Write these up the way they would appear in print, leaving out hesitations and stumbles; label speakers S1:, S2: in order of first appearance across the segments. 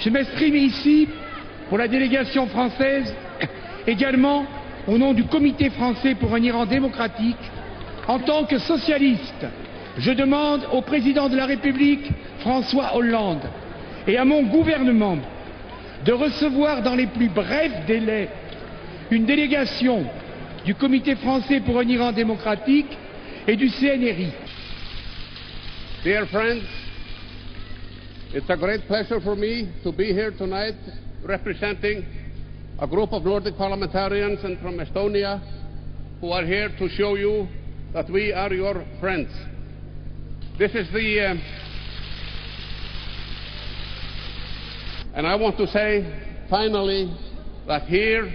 S1: Je m'exprime ici pour la délégation française, également au nom du Comité français pour un Iran démocratique. En tant que socialiste, je demande au président de la République, François Hollande, et à mon gouvernement de recevoir dans les plus brefs délais une délégation du Comité français pour un Iran démocratique et du CNRI.
S2: Dear friends, it's a great pleasure for me to be here tonight representing a group of Nordic parliamentarians and from Estonia who are here to show you that we are your friends. This is and I want to say finally that here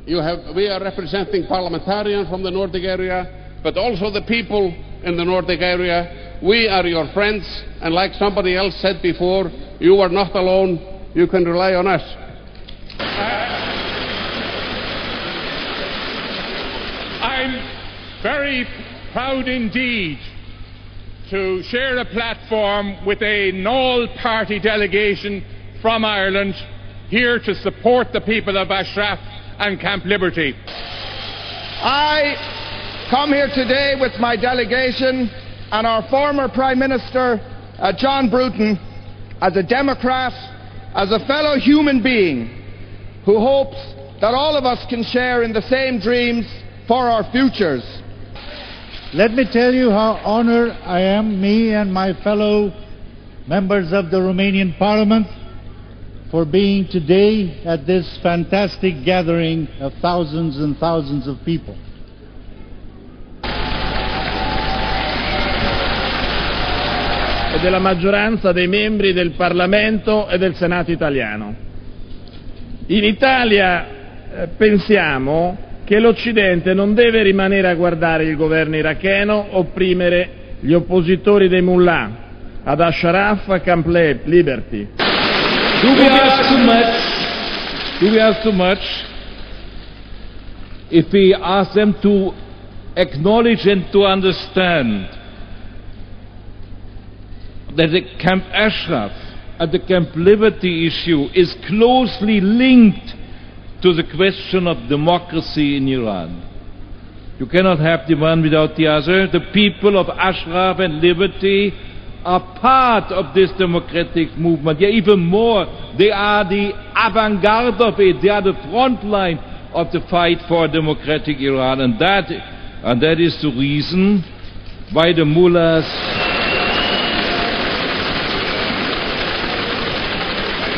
S2: we are representing parliamentarians from the Nordic area, but also the people in the Nordic area. We are your friends, and like somebody else said before, you are not alone. You can rely on us.
S3: I'm very proud indeed to share a platform with an all-party delegation from Ireland here to support the people of Ashraf and Camp Liberty.
S4: I come here today with my delegation and our former Prime Minister, John Bruton, as a Democrat, as a fellow human being who hopes that all of us can share in the same dreams for our futures.
S5: Let me tell you how honored I am, me and my fellow members of the Romanian Parliament, for being today at this fantastic gathering of thousands and thousands of people.
S6: E della maggioranza dei membri del Parlamento e del Senato italiano. In Italia pensiamo che l'Occidente non deve rimanere a guardare il governo iracheno opprimere gli oppositori dei mullah, ad Ashraf, a Camp Liberty.
S7: Do we ask too much if we ask them to acknowledge and to understand that the Camp Ashraf and the Camp Liberty issue is closely linked to the question of democracy in Iran? You cannot have the one without the other. The people of Ashraf and Liberty are part of this democratic movement. Yeah, even more, they are the avant-garde of it. They are the front line of the fight for a democratic Iran. And that is the reason why the mullahs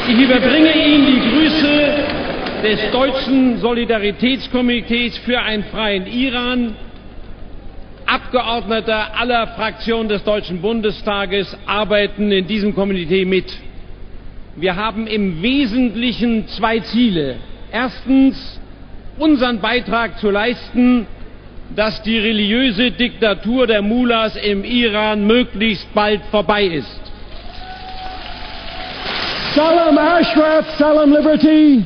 S8: Ich überbringe Ihnen die Grüße des Deutschen Solidaritätskomitees für einen freien Iran, Abgeordnete aller Fraktionen des Deutschen Bundestages arbeiten in diesem Komitee mit. Wir haben im Wesentlichen zwei Ziele. Erstens, unseren Beitrag zu leisten, dass die religiöse Diktatur der Mullahs im Iran möglichst bald vorbei ist.
S9: Salam Ashraf, Salam Liberty.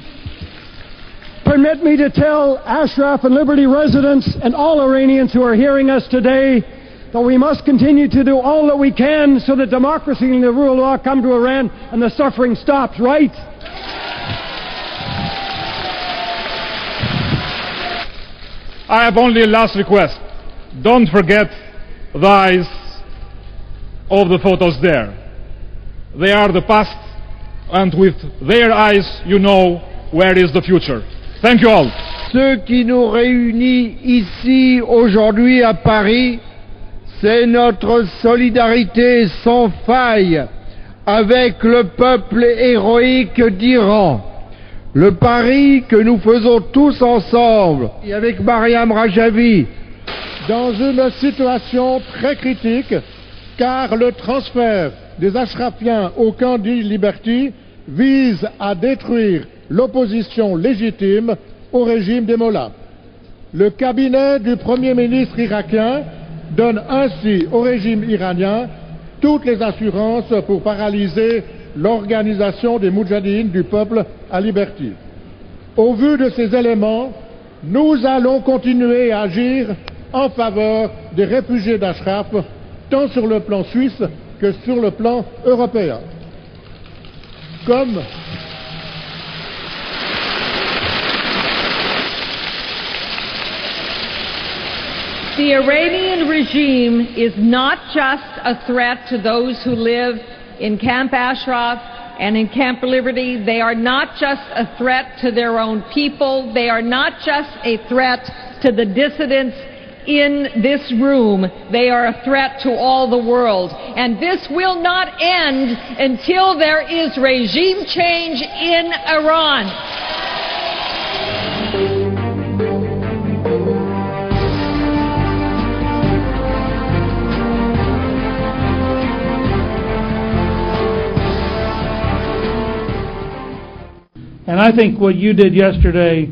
S9: Permit me to tell Ashraf and Liberty residents and all Iranians who are hearing us today that we must continue to do all that we can so that democracy and the rule of law come to Iran and the suffering stops, right?
S3: I have only a last request. Don't forget the eyes of the photos there. They are the past, and with their eyes you know where is the future. Thank you all.
S10: Ce qui nous réunit ici aujourd'hui à Paris, c'est notre solidarité sans faille avec le peuple héroïque d'Iran. Le pari que nous faisons tous ensemble, et avec Mariam Rajavi,
S5: dans une situation très critique, car le transfert des Ashrafiens au camp dit Liberty vise à détruire l'opposition légitime au régime des mollahs. Le cabinet du Premier ministre irakien donne ainsi au régime iranien toutes les assurances pour paralyser l'organisation des Moudjahidines du peuple à Liberty. Au vu de ces éléments, nous allons continuer à agir en faveur des réfugiés d'Ashraf, tant sur le plan suisse que sur le plan européen. comme
S11: the Iranian regime is not just a threat to those who live in Camp Ashraf and in Camp Liberty. They are not just a threat to their own people. They are not just a threat to the dissidents in this room. They are a threat to all the world. And this will not end until there is regime change in Iran.
S12: And I think what you did yesterday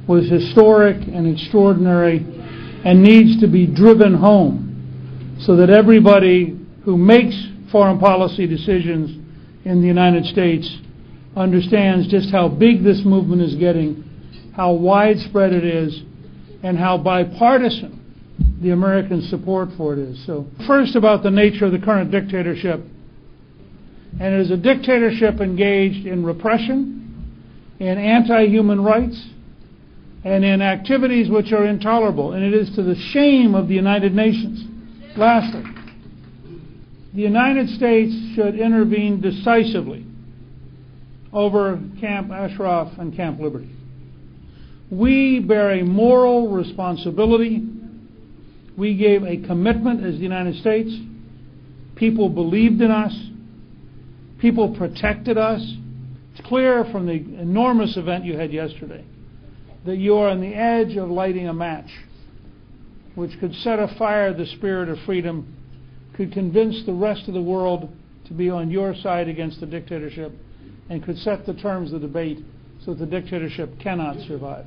S12: was historic and extraordinary and needs to be driven home so that everybody who makes foreign policy decisions in the United States understands just how big this movement is getting, how widespread it is, and how bipartisan the American support for it is. So first, about the nature of the current dictatorship. And it is a dictatorship engaged in repression, in anti-human rights, and in activities which are intolerable, and it is to the shame of the United Nations. Lastly, the United States should intervene decisively over Camp Ashraf and Camp Liberty. We bear a moral responsibility. We gave a commitment as the United States. People believed in us. People protected us. It's clear from the enormous event you had yesterday that you are on the edge of lighting a match which could set afire the spirit of freedom, could convince the rest of the world to be on your side against the dictatorship, and could set the terms of the debate so that the dictatorship cannot survive.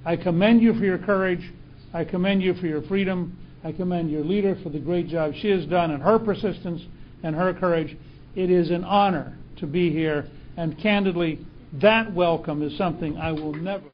S12: I commend you for your courage. I commend you for your freedom. I commend your leader for the great job she has done and her persistence and her courage. It is an honor to be here. And candidly, that welcome is something I will never...